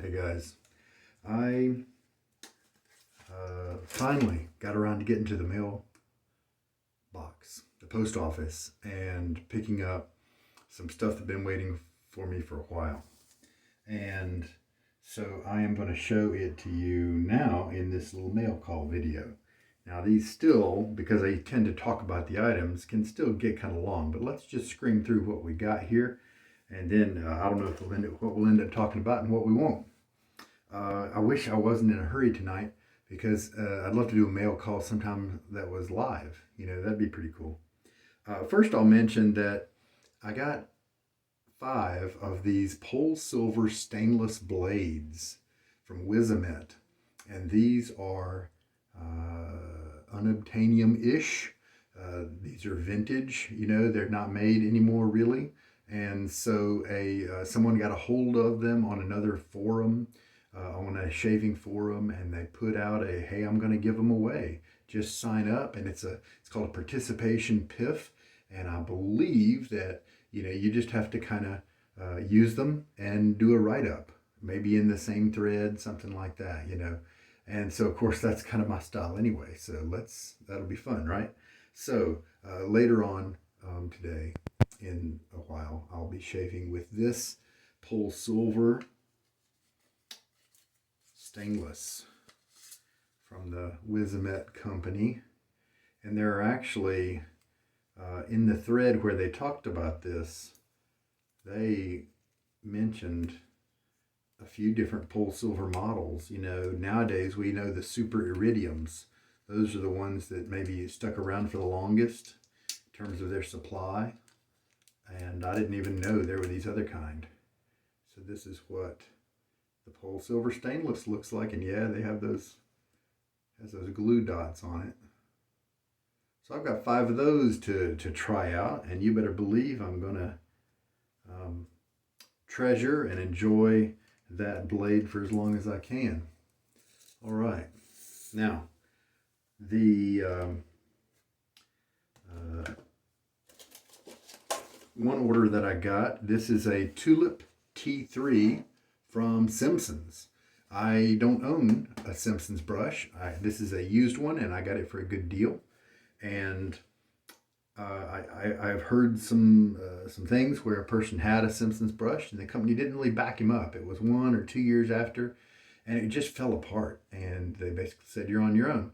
Hey guys, I finally got around to getting to the mail box, the post office, and picking up some stuff that's been waiting for me for a while. And so I am going to show it to you now in this little mail call video. Now, these still, because I tend to talk about the items, can still get kind of long, but let's just scream through what we got here. And then I don't know if what we'll end up talking about and what we won't. I wish I wasn't in a hurry tonight because I'd love to do a mail call sometime that was live. That'd be pretty cool. First, I'll mention that I got five of these Polsilver stainless blades from Wizamet, and these are unobtainium-ish. These are vintage. They're not made anymore, really. And so someone got a hold of them on another forum, on a shaving forum, and they put out hey, I'm going to give them away. Just sign up, and it's called a participation PIF, and I believe that you just have to kind of use them and do a write up, maybe in the same thread, something like that. And so of course that's kind of my style anyway. So that'll be fun, right? So later on today, in a while, I'll be shaving with this Polsilver stainless from the Wizamet company. And there are actually, in the thread where they talked about this, they mentioned a few different Polsilver models. Nowadays we know the super iridiums. Those are the ones that maybe stuck around for the longest in terms of their supply. And I didn't even know there were these other kind. So this is what the Polsilver stainless looks like, and yeah, they have has those glue dots on it. So I've got five of those to try out, and you better believe I'm gonna treasure and enjoy that blade for as long as I can. All right, now the one order that I got. This is a Tulip T3 from Simpsons. I don't own a Simpsons brush. This is a used one, and I got it for a good deal. And I've heard some things where a person had a Simpsons brush, and the company didn't really back him up. It was 1 or 2 years after, and it just fell apart. And they basically said, "You're on your own."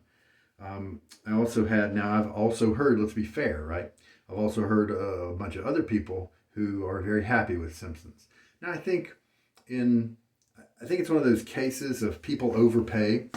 I've also heard, let's be fair, right? I've also heard a bunch of other people who are very happy with Simpsons. Now, I think it's one of those cases of people overpay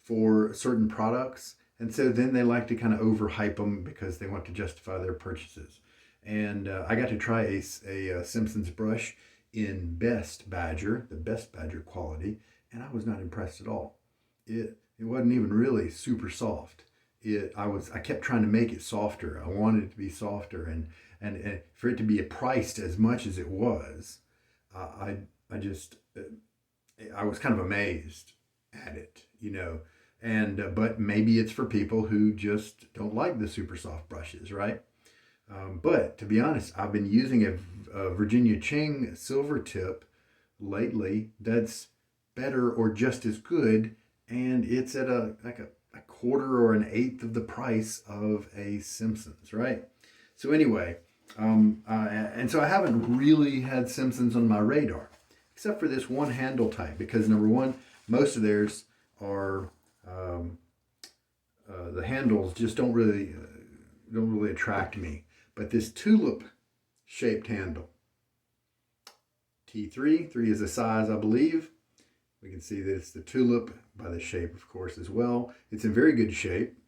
for certain products, and so then they like to kind of overhype them because they want to justify their purchases. And I got to try a Simpsons brush in Best Badger, the Best Badger quality, and I was not impressed at all. It wasn't even really super soft. I kept trying to make it softer. I wanted it to be softer, and for it to be priced as much as it was, I just I was kind of amazed at it. And but maybe it's for people who just don't like the super soft brushes, right? But to be honest, I've been using a Virginia Ching silver tip lately that's better or just as good, and it's at a quarter or an eighth of the price of a Simpsons, right? So anyway, and so I haven't really had Simpsons on my radar, except for this one handle type, because number one, most of theirs are the handles just don't really attract me. But this tulip shaped handle, T3, 3 is the size, I believe. We can see that it's the tulip by the shape, of course, as well. It's in very good shape,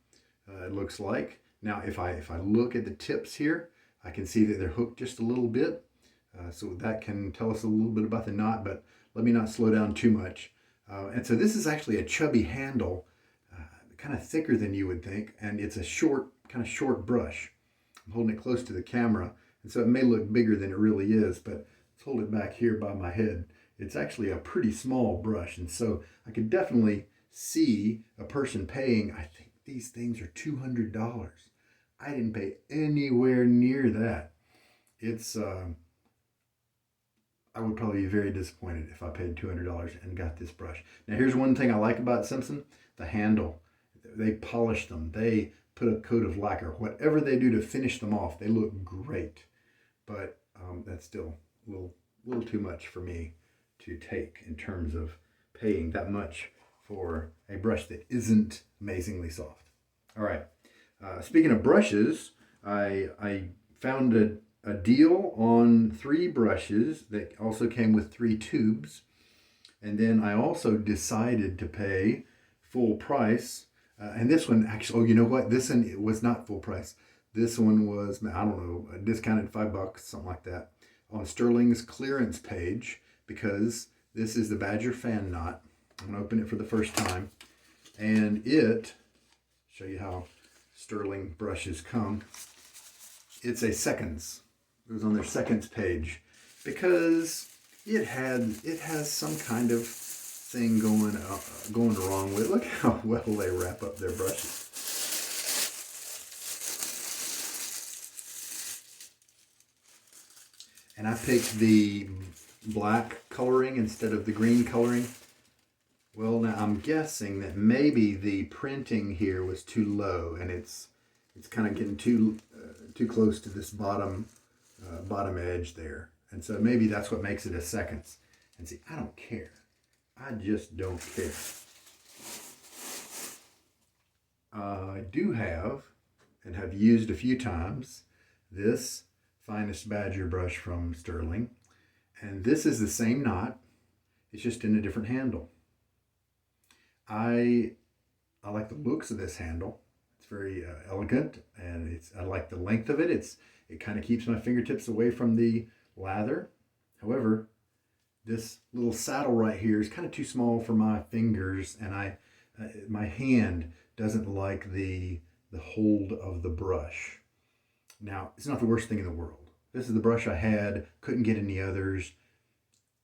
it looks like. Now, if I look at the tips here, I can see that they're hooked just a little bit. So that can tell us a little bit about the knot, but let me not slow down too much. And so this is actually a chubby handle, kind of thicker than you would think, and it's a kind of short brush. I'm holding it close to the camera, and so it may look bigger than it really is, but let's hold it back here by my head. It's actually a pretty small brush, and so I could definitely see a person paying, I think these things are $200. I didn't pay anywhere near that. It's I would probably be very disappointed if I paid $200 and got this brush. Now, here's one thing I like about Simpson: the handle. They polish them. They put a coat of lacquer. Whatever they do to finish them off, they look great. But that's still a little too much for me to take in terms of paying that much for a brush that isn't amazingly soft. All right. Speaking of brushes, I found a deal on 3 brushes that also came with 3 tubes. And then I also decided to pay full price. And this one actually, oh, you know what? This one, it was not full price. This one was, I don't know, discounted $5, something like that, on Sterling's clearance page, because this is the Badger fan knot. I'm going to open it for the first time. And show you how Sterling brushes come. It's a seconds. It was on their seconds page because it has some kind of thing going wrong with it. Look how well they wrap up their brushes. And I picked the black coloring instead of the green coloring. Well, now I'm guessing that maybe the printing here was too low, and it's kind of getting too close to this bottom edge there, and so maybe that's what makes it a seconds. And see, I don't care. I just don't care. I do have, and have used a few times, this Finest Badger brush from Sterling, and this is the same knot. It's just in a different handle. I like the looks of this handle. It's very elegant, and I like the length of it. It kind of keeps my fingertips away from the lather. However, this little saddle right here is kind of too small for my fingers, and my hand doesn't like the hold of the brush. Now, it's not the worst thing in the world. This is the brush I had, couldn't get any others.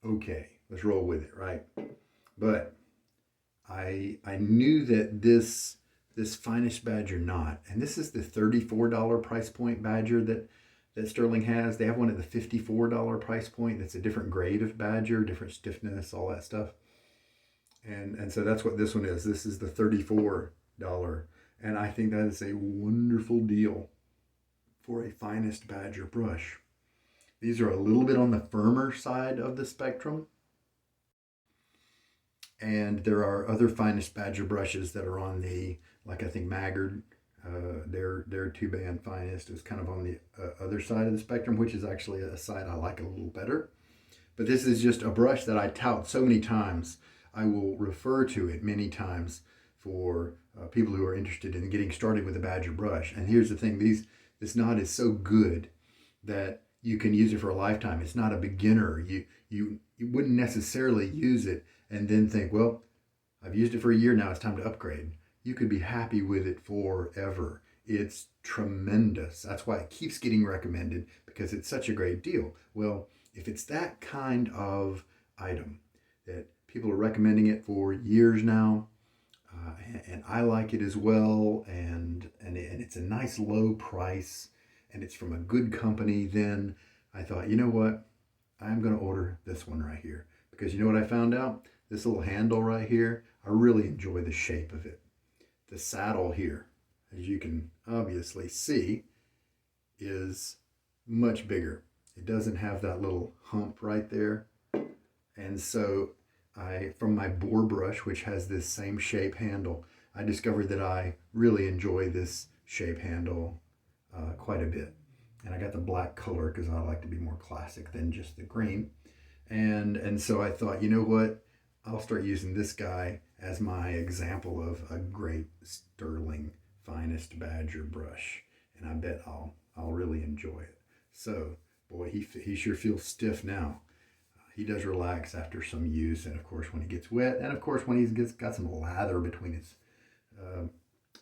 Okay, let's roll with it, right? But I knew that this Finest Badger knot, and this is the $34 price point Badger that Sterling has. They have one at the $54 price point. That's a different grade of Badger, different stiffness, all that stuff. And so that's what this one is. This is the $34. And I think that is a wonderful deal for a Finest Badger brush. These are a little bit on the firmer side of the spectrum. And there are other Finest Badger brushes that are on the, like I think Maggard, their 2-band Finest is kind of on the other side of the spectrum, which is actually a side I like a little better. But this is just a brush that I tout so many times. I will refer to it many times for people who are interested in getting started with a Badger brush. And here's the thing, this knot is so good that you can use it for a lifetime. It's not a beginner. You wouldn't necessarily use it and then think, well, I've used it for a year now, it's time to upgrade. You could be happy with it forever. It's tremendous. That's why it keeps getting recommended, because it's such a great deal. Well, if it's that kind of item that people are recommending it for years now, and I like it as well, and it's a nice low price, and it's from a good company, then I thought, you know what? I'm going to order this one right here. Because you know what I found out? This little handle right here, I really enjoy the shape of it. The saddle here, as you can obviously see, is much bigger. It doesn't have that little hump right there. And so from my boar brush, which has this same shape handle, I discovered that I really enjoy this shape handle quite a bit. And I got the black color because I like to be more classic than just the green. And so I thought, you know what? I'll start using this guy as my example of a great Sterling Finest Badger brush. And I bet I'll really enjoy it. So, boy, he sure feels stiff now. He does relax after some use, and of course when he gets wet, and of course when he's got some lather between his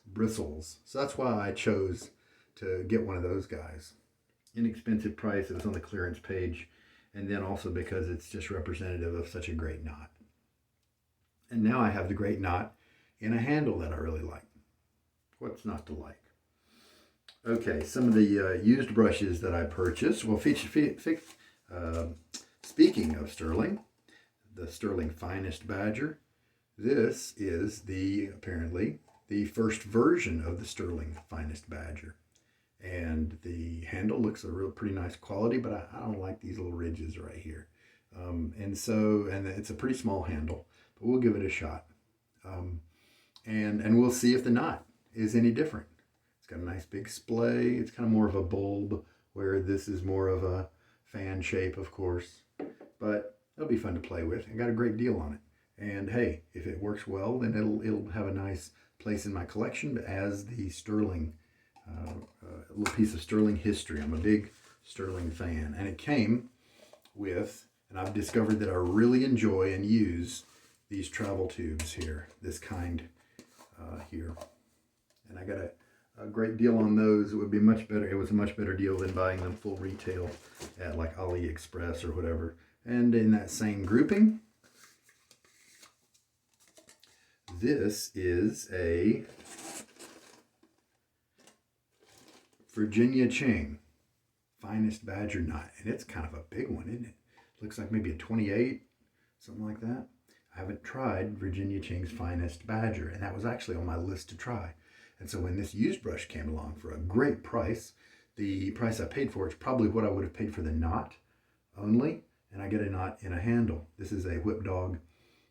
bristles. So that's why I chose to get one of those guys. Inexpensive price, it was on the clearance page, and then also because it's just representative of such a great knot. And now I have the great knot in a handle that I really like. What's not to like? Okay, some of the used brushes that I purchased. Well, speaking of Sterling, the Sterling Finest Badger, this is apparently the first version of the Sterling Finest Badger. And the handle looks a real pretty nice quality, but I don't like these little ridges right here. And it's a pretty small handle, but we'll give it a shot. And we'll see if the knot is any different. It's got a nice big splay. It's kind of more of a bulb, where this is more of a fan shape, of course. But it'll be fun to play with. I got a great deal on it. And hey, if it works well, then it'll have a nice place in my collection as the Sterling, a little piece of Sterling history. I'm a big Sterling fan. And it came with, and I've discovered that I really enjoy and use these travel tubes here, this kind here. And I got a great deal on those. It would be much better. It was a much better deal than buying them full retail at like AliExpress or whatever. And in that same grouping, this is a Virginia Ching Finest Badger knot. And it's kind of a big one, isn't it? Looks like maybe a 28, something like that. I haven't tried Virginia Ching's Finest Badger, and that was actually on my list to try. And so when this used brush came along for a great price, the price I paid for it's probably what I would have paid for the knot only, and I get a knot in a handle. This is a Whip Dog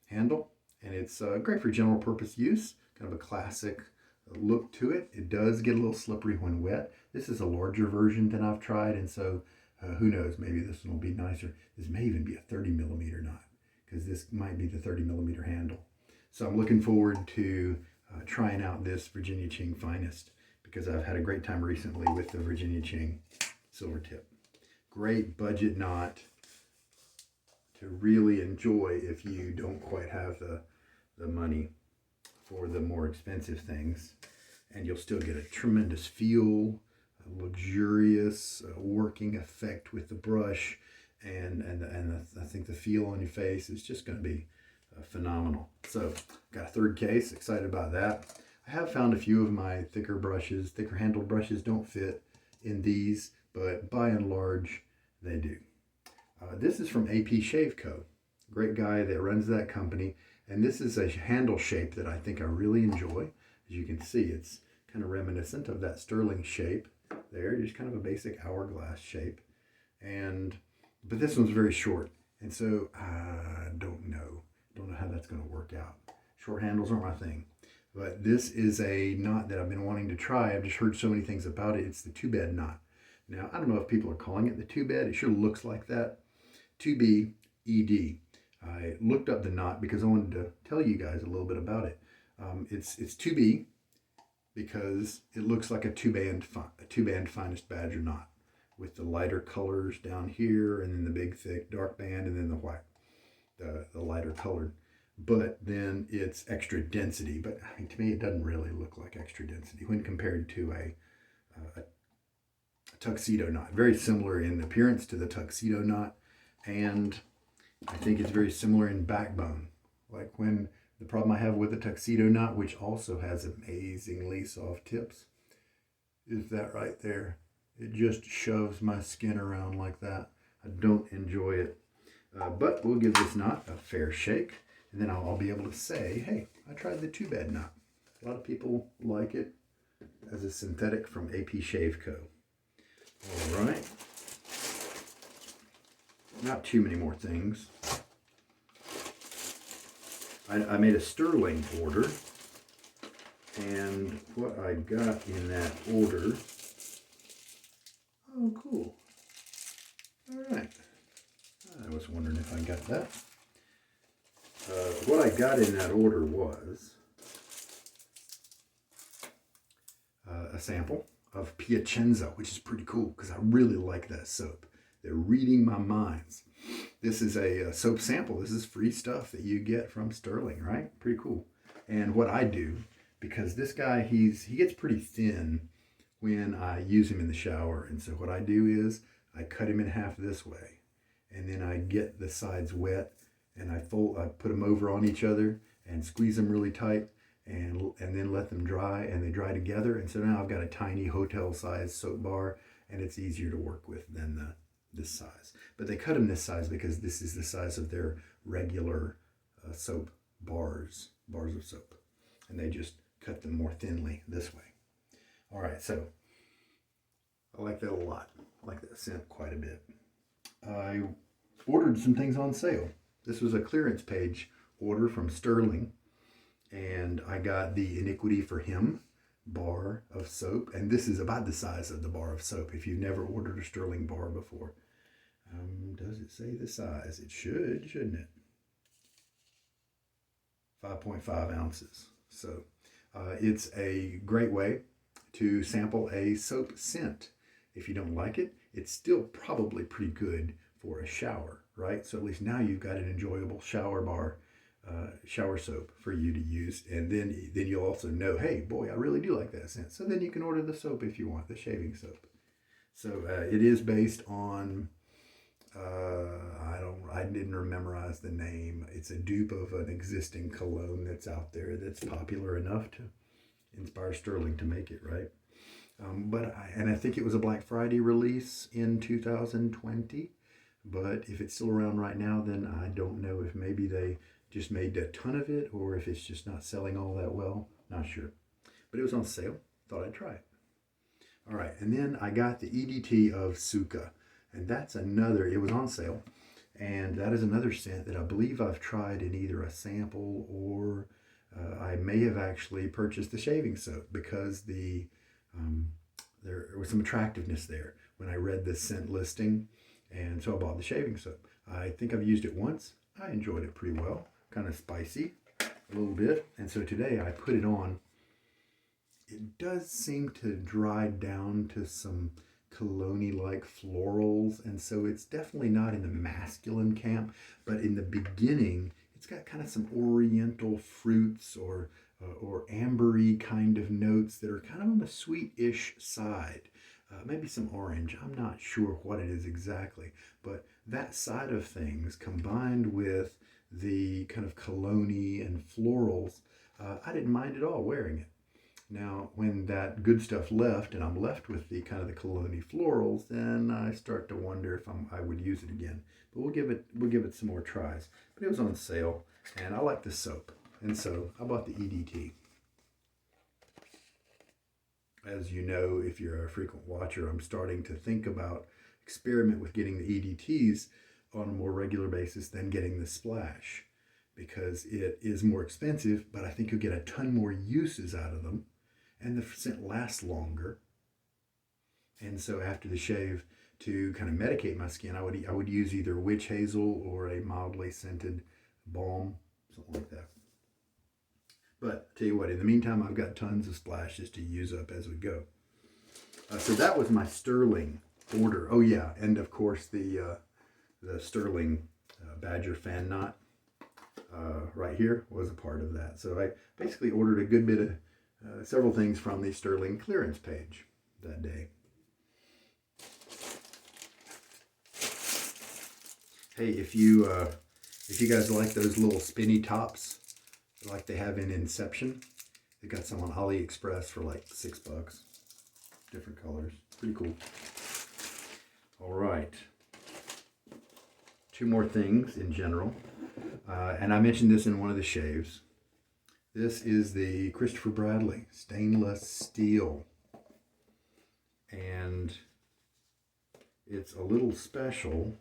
handle, and it's great for general purpose use, kind of a classic look to it. It does get a little slippery when wet. This is a larger version than I've tried, and so who knows, maybe this one will be nicer. This may even be a 30 millimeter knot, because this might be the 30 millimeter handle. So I'm looking forward to trying out this Virginia Ching Finest, because I've had a great time recently with the Virginia Ching Silver Tip. Great budget knot to really enjoy if you don't quite have the money for the more expensive things. And you'll still get a tremendous feel, a luxurious working effect with the brush, and I think the feel on your face is just going to be phenomenal. So got a third case, excited about that. I have found a few of my thicker handled brushes don't fit in these, but by and large they do. This is from AP Shave Co. Great guy that runs that company, and this is a handle shape that I think I really enjoy. As you can see, it's kind of reminiscent of that Sterling shape there, just kind of a basic hourglass shape. But this one's very short, and so I don't know how that's going to work out. Short handles aren't my thing, but this is a knot that I've been wanting to try. I've just heard so many things about it. It's the two-bed knot. Now, I don't know if people are calling it the two-bed. It sure looks like that. 2B-ED. I looked up the knot because I wanted to tell you guys a little bit about it. It's 2B because it looks like a two-band Finest Badger knot, with the lighter colors down here, and then the big thick dark band, and then the white, the lighter colored. But then it's extra density. But I mean, to me, it doesn't really look like extra density when compared to a tuxedo knot. Very similar in appearance to the tuxedo knot, and I think it's very similar in backbone. Like when the problem I have with the tuxedo knot, which also has amazingly soft tips, is that right there. It just shoves my skin around like that. I don't enjoy it. But we'll give this knot a fair shake, and then I'll be able to say, hey, I tried the two-bed knot. A lot of people like it as a synthetic from AP Shave Co. All right. Not too many more things. I made a Sterling order, and what I got in that order, oh cool, all right, I was wondering if I got that. What I got in that order was a sample of Piacenza, which is pretty cool because I really like that soap. They're reading my minds. This is a soap sample. This is free stuff that you get from Sterling, right? Pretty cool. And what I do, because this guy, he gets pretty thin when I use him in the shower. And so what I do is I cut him in half this way, and then I get the sides wet, and I put them over on each other and squeeze them really tight, and then let them dry, and they dry together. And so now I've got a tiny hotel-sized soap bar, and it's easier to work with than this size. But they cut them this size because this is the size of their regular soap bars of soap. And they just cut them more thinly this way. All right, so I like that a lot. I like that scent quite a bit. I ordered some things on sale. This was a clearance page order from Sterling, and I got the Iniquity for Him bar of soap, and this is about the size of the bar of soap if you've never ordered a Sterling bar before. Does it say the size? It should, shouldn't it? 5.5 ounces. So it's a great way to sample a soap scent. If you don't like it, it's still probably pretty good for a shower, right? So at least now you've got an enjoyable shower bar, shower soap for you to use. And then you'll also know, hey, boy, I really do like that scent. So then you can order the soap if you want, the shaving soap. So it is based on, I didn't memorize the name. It's a dupe of an existing cologne that's out there that's popular enough to inspire Sterling to make it, right? I think it was a Black Friday release in 2020. But if it's still around right now, then I don't know if maybe they just made a ton of it or if it's just not selling all that well. Not sure. But it was on sale. Thought I'd try it. All right. And then I got the EDT of Suka. And that's another, it was on sale. And that is another scent that I believe I've tried in either a sample or I may have actually purchased the shaving soap because there was some attractiveness there when I read the scent listing. And so I bought the shaving soap. I think I've used it once. I enjoyed it pretty well. Kind of spicy a little bit. And so today I put it on. It does seem to dry down to some cologne-like florals. And so it's definitely not in the masculine camp. But in the beginning, it's got kind of some oriental fruits or ambery kind of notes that are kind of on the sweet-ish side. Maybe some orange. I'm not sure what it is exactly, but that side of things combined with the kind of cologne-y and florals, I didn't mind at all wearing it. Now, when that good stuff left and I'm left with the kind of the cologne-y florals, then I start to wonder if I would use it again. But we'll give it some more tries. But it was on sale, and I like the soap, and so I bought the EDT. As you know, if you're a frequent watcher, I'm starting to think about experiment with getting the EDTs on a more regular basis than getting the Splash because it is more expensive, but I think you'll get a ton more uses out of them and the scent lasts longer. And so after the shave, to kind of medicate my skin, I would use either witch hazel or a mildly scented balm, something like that. But I tell you what, in the meantime, I've got tons of splashes to use up as we go. So that was my Sterling order. Oh yeah, and of course the Sterling Badger fan knot right here was a part of that. So I basically ordered a good bit of several things from the Sterling clearance page that day. Hey, if you guys like those little spinny tops, like they have in Inception. They got some on AliExpress for like $6. Different colors. Pretty cool. All right. Two more things in general. And I mentioned this in one of the shaves. This is the Christopher Bradley stainless steel. And it's a little special.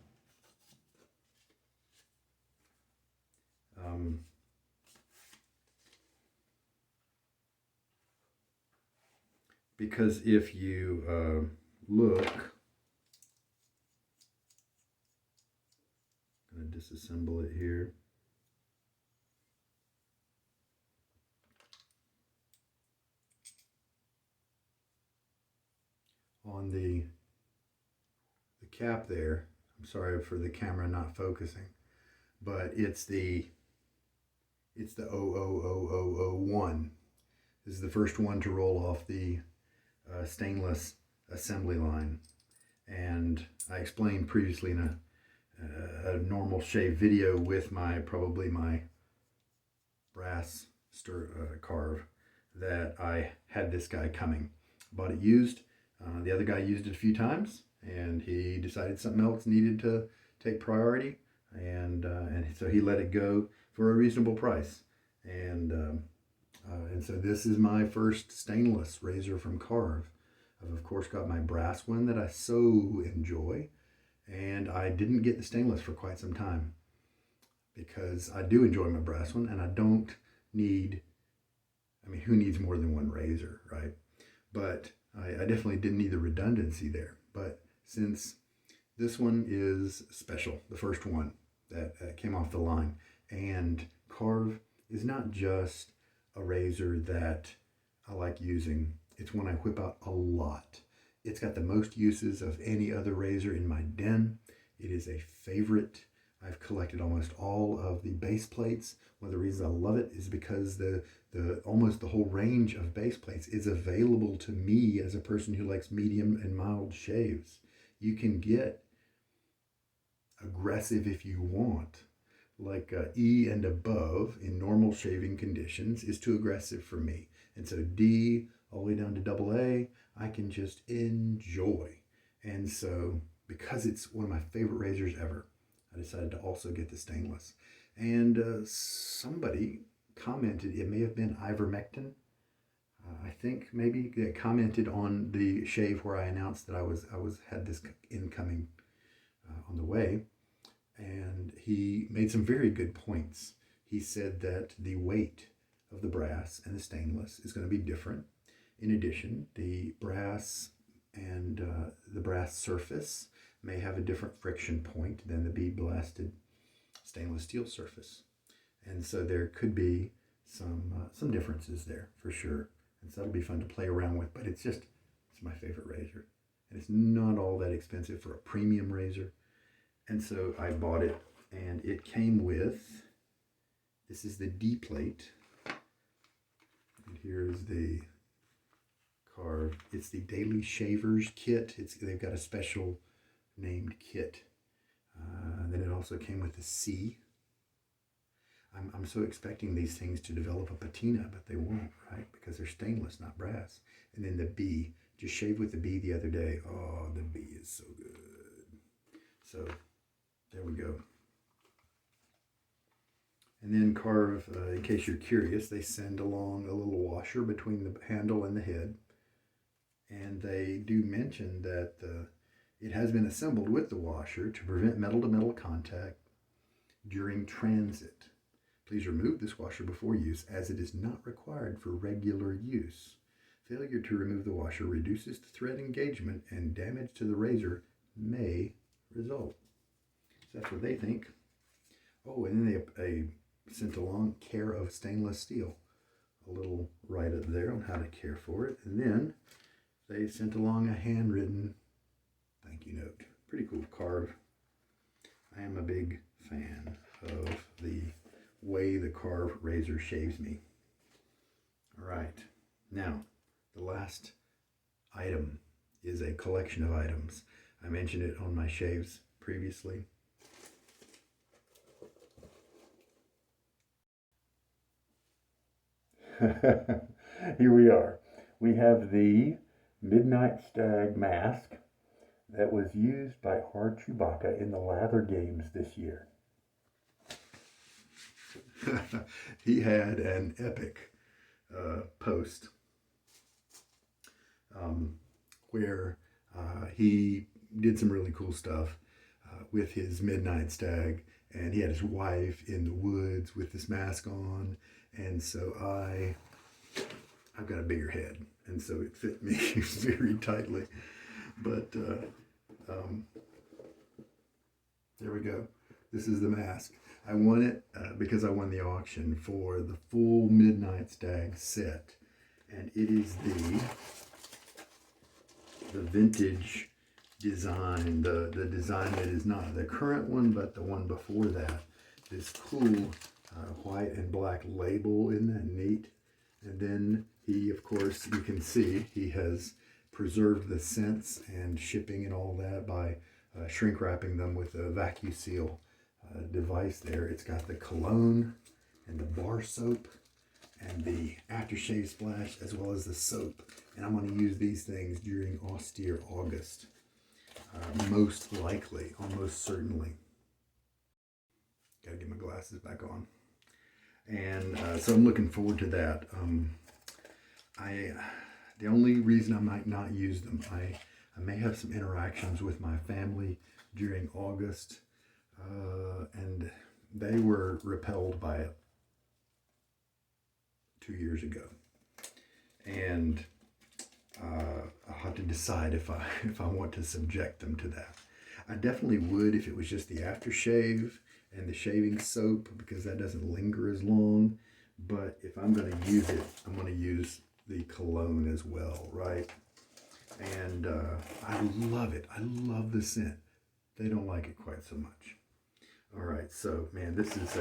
Because if you look, I'm going to disassemble it here. On the cap there, I'm sorry for the camera not focusing, but it's the 00001. This is the first one to roll off the stainless assembly line, and I explained previously in a normal shave video with my brass carve that I had this guy coming. Bought it used. The other guy used it a few times and he decided something else needed to take priority, and so he let it go for a reasonable price. And so this is my first stainless razor from Carve. I've of course got my brass one that I so enjoy, and I didn't get the stainless for quite some time because I do enjoy my brass one, and I don't need. I mean, who needs more than one razor, right? But I definitely didn't need the redundancy there. But since this one is special, the first one that came off the line, and Carve is not just a razor that I like using, it's one I whip out a lot. It's got the most uses of any other razor in my den. It is a favorite. I've collected almost all of the base plates. One of the reasons I love it is because the almost the whole range of base plates is available to me as a person who likes medium and mild shaves. You can get aggressive if you want. Like E and above in normal shaving conditions is too aggressive for me. And so D all the way down to double A, I can just enjoy. And so because it's one of my favorite razors ever, I decided to also get the stainless. And somebody commented, it may have been ivermectin. I think maybe they commented on the shave where I announced that I had this incoming on the way, and he made some very good points. He said that the weight of the brass and the stainless is going to be different. In addition, the brass and the brass surface may have a different friction point than the bead blasted stainless steel surface, and so there could be some differences there for sure. And so that'll be fun to play around with. But it's my favorite razor, and it's not all that expensive for a premium razor. And so I bought it, and it came with, this is the D plate, and here's the Carve. It's the Daily Shavers kit. They've got a special named kit. Then it also came with the C. I'm so expecting these things to develop a patina, but they won't, right? Because they're stainless, not brass. And then the B. Just shaved with the B the other day. Oh, the B is so good. So there we go. And then Carve, in case you're curious, they send along a little washer between the handle and the head. And they do mention that it has been assembled with the washer to prevent metal-to-metal contact during transit. Please remove this washer before use, as it is not required for regular use. Failure to remove the washer reduces the thread engagement, and damage to the razor may result. So that's what they think. Oh, and then they sent along Care of Stainless Steel. A little write-up there on how to care for it. And then they sent along a handwritten thank you note. Pretty cool Carve. I am a big fan of the way the Carve razor shaves me. All right. Now, the last item is a collection of items. I mentioned it on my shaves previously. Here we are. We have the Midnight Stag mask that was used by Hard Chewbacca in the Lather Games this year. He had an epic post where he did some really cool stuff with his Midnight Stag, and he had his wife in the woods with this mask on, and so I've got a bigger head, and so it fit me very tightly. But there we go. This is the mask. I won it because I won the auction for the full Midnight Stag set, and it is the vintage design, the design that is not the current one, but the one before that. This cool white and black label, isn't that neat? And then he, of course, you can see he has preserved the scents and shipping and all that by shrink wrapping them with a vacuum seal device there. It's got the cologne and the bar soap and the aftershave splash, as well as the soap. And I'm going to use these things during austere August. most likely, almost certainly. Gotta get my glasses back on. And so I'm looking forward to that. The only reason I might not use them, I may have some interactions with my family during August, and they were repelled by it 2 years ago. And I'll have to decide if I want to subject them to that. I definitely would if it was just the aftershave and the shaving soap, because that doesn't linger as long. But if I'm going to use it, I'm going to use the cologne as well, right? And I love it. I love the scent. They don't like it quite so much. All right, so man, this is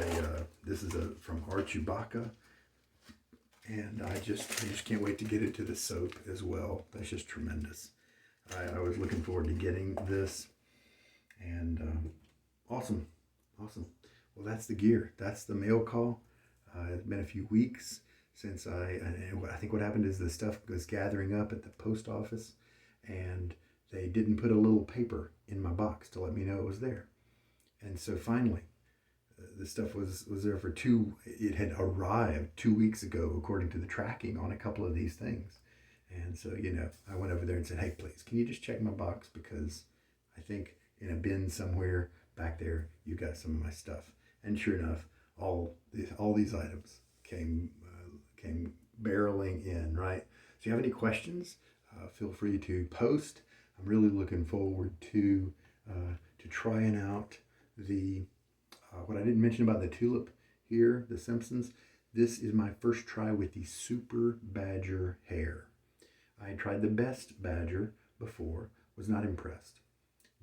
a from Archibaka, and I just can't wait to get it to the soap as well. That's just tremendous. I was looking forward to getting this, and awesome. Well, that's the gear. That's the mail call. It's been a few weeks since I think what happened is the stuff was gathering up at the post office, and they didn't put a little paper in my box to let me know it was there. And so finally, the stuff was there for it had arrived 2 weeks ago, according to the tracking on a couple of these things. And so, I went over there and said, hey, please, can you just check my box? Because I think in a bin somewhere back there, you got some of my stuff. And sure enough, all these items came barreling in, right? So if you have any questions, feel free to post. I'm really looking forward to trying out the what I didn't mention about the tulip here, the Simpsons. This is my first try with the Super Badger hair. I tried the Best Badger before, was not impressed.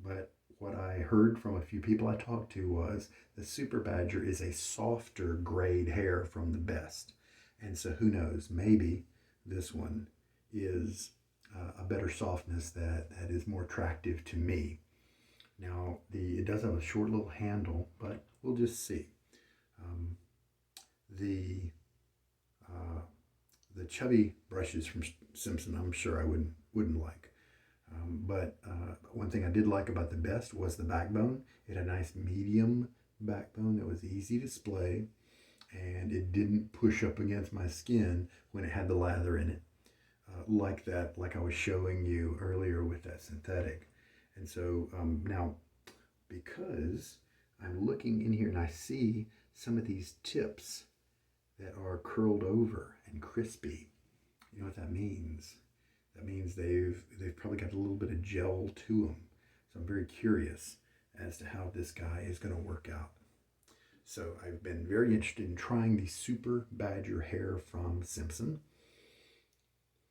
But what I heard from a few people I talked to was the Super Badger is a softer grade hair from the Best. And so who knows, maybe this one is a better softness that is more attractive to me. Now, it does have a short little handle, but we'll just see. The chubby brushes from Simpson, I'm sure I wouldn't like. But one thing I did like about the Best was the backbone. It had a nice medium backbone that was easy to display, and it didn't push up against my skin when it had the lather in it, like I was showing you earlier with that synthetic. And so now, because I'm looking in here and I see some of these tips that are curled over and crispy, you know what that means? That means they've probably got a little bit of gel to them. So I'm very curious as to how this guy is going to work out. So I've been very interested in trying the Super Badger hair from Simpson.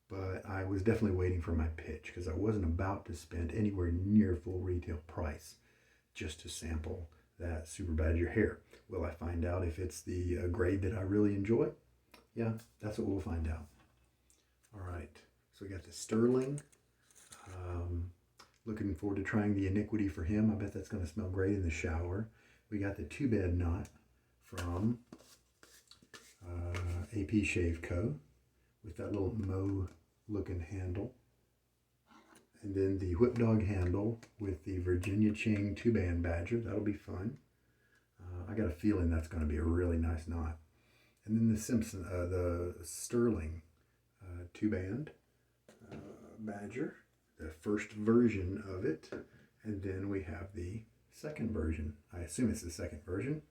But I was definitely waiting for my pitch because I wasn't about to spend anywhere near full retail price just to sample that Super Badger hair. Will I find out if it's the grade that I really enjoy? Yeah, that's what we'll find out. All right, so we got the Sterling. Looking forward to trying the Iniquity for him. I bet that's going to smell great in the shower. We got the 2-bed knot from AP Shave Co. with that little Mo looking handle. And then the Whip Dog handle with the Virginia Ching 2-band Badger. That'll be fun. I got a feeling that's going to be a really nice knot. And then the Sterling 2-band Badger, the first version of it. And then we have the second version. I assume it's the second version.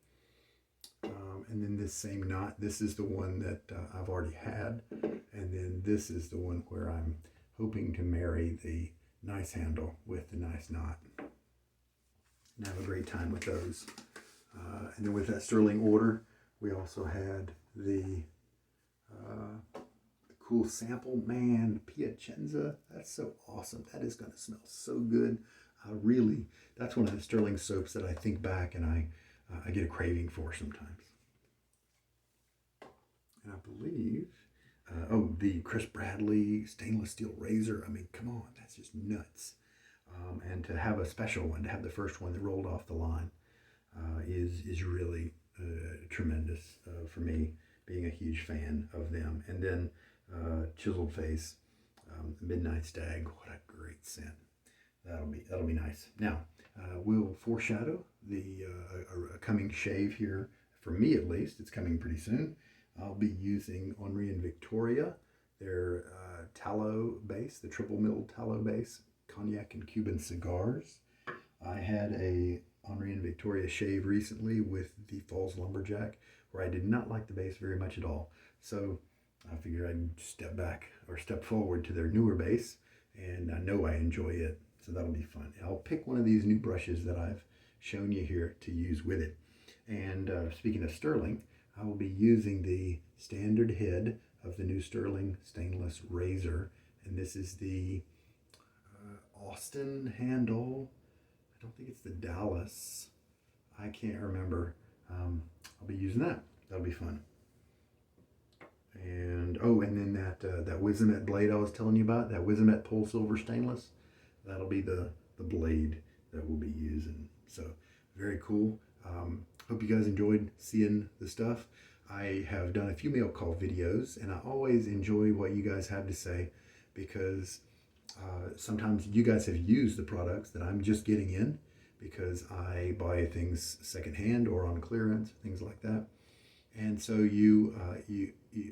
And then this same knot, this is the one that I've already had. And then this is the one where I'm hoping to marry the nice handle with the nice knot. And have a great time with those. And then with that Sterling order, we also had the cool sample. Man, Piacenza, that's so awesome. That is going to smell so good. That's one of the Sterling soaps that I think back and I get a craving for sometimes. And I believe, the Chris Bradley stainless steel razor. I mean, come on, that's just nuts. And to have a special one, to have the first one that rolled off the line, is really tremendous for me, being a huge fan of them. And then Chiseled Face, Midnight Stag, what a great scent. that'll be nice. Now, we'll foreshadow the a coming shave here for me at least. It's coming pretty soon. I'll be using Henri and Victoria, their tallow base, the triple milled tallow base, cognac and Cuban cigars. I had a Henri and Victoria shave recently with the Falls Lumberjack, where I did not like the base very much at all. So I figured I'd step back or step forward to their newer base, and I know I enjoy it. So that'll be fun. I'll pick one of these new brushes that I've shown you here to use with it. And speaking of sterling, I will be using the standard head of the new Sterling stainless razor. And this is the Austin handle. I don't think it's the Dallas. I can't remember. I'll be using that. That'll be fun. And and then that Wizamet blade I was telling you about, that Wizamet Polsilver stainless, that'll be the blade that we'll be using. So very cool. Hope you guys enjoyed seeing the stuff. I have done a few mail call videos, and I always enjoy what you guys have to say, because sometimes you guys have used the products that I'm just getting in, because I buy things secondhand or on clearance, things like that. And so you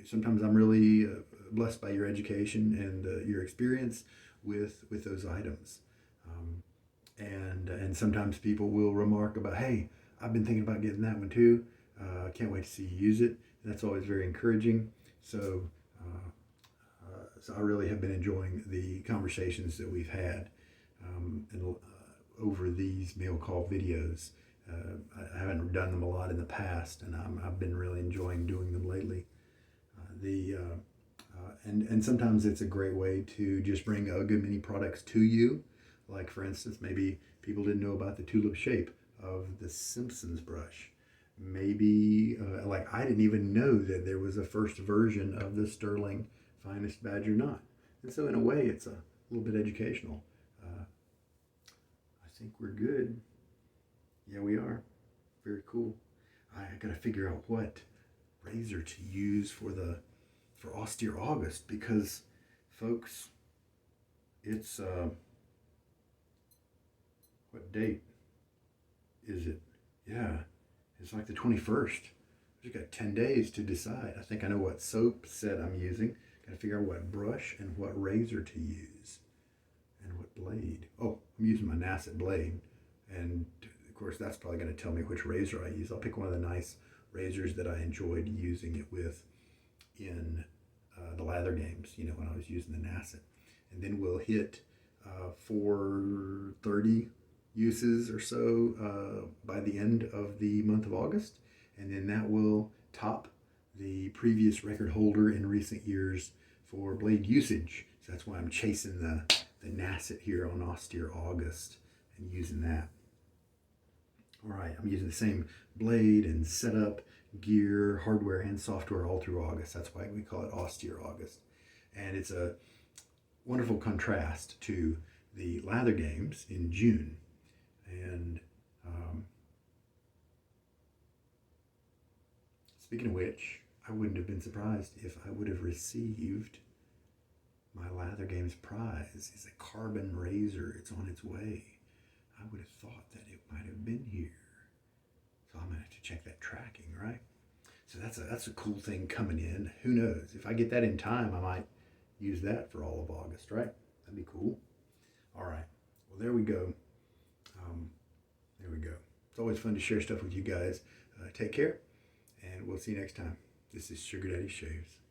sometimes I'm really blessed by your education and your experience with those items. And sometimes people will remark about, hey, I've been thinking about getting that one too. I can't wait to see you use it. And that's always very encouraging. So I really have been enjoying the conversations that we've had over these mail call videos. I haven't done them a lot in the past, and I've been really enjoying doing them lately. And sometimes it's a great way to just bring a good many products to you. Like, for instance, maybe people didn't know about the tulip shape of the Simpsons brush. Maybe, like, I didn't even know that there was a first version of the Sterling Finest Badger Knot. And so in a way, it's a little bit educational. I think we're good. Yeah, we are. Very cool. I got to figure out what razor to use for Austere August, because, folks, it's what date is it? Yeah, it's like the 21st. I've got 10 days to decide. I think I know what soap set I'm using. Got to figure out what brush and what razor to use and what blade. Oh, I'm using my Nasset blade, and of course that's probably going to tell me which razor I use. I'll pick one of the nice razors that I enjoyed using it with in the lather games, when I was using the Nasset. And then we'll hit 430 uses or so by the end of the month of August. And then that will top the previous record holder in recent years for blade usage. So that's why I'm chasing the Nasset here on Austere August and using that. All right, I'm using the same blade and setup, gear, hardware, and software all through August. That's why we call it Austere August. And it's a wonderful contrast to the lather games in June. And speaking of which, I wouldn't have been surprised if I would have received my Lather Games prize. It's a carbon razor. It's on its way. I would have thought that it might have been here. So I'm going to have to check that tracking, right? So that's a cool thing coming in. Who knows? If I get that in time, I might use that for all of August, right? That'd be cool. All right. Well, there we go. There we go. It's always fun to share stuff with you guys. Take care, and we'll see you next time. This is Sugar Daddy Shaves.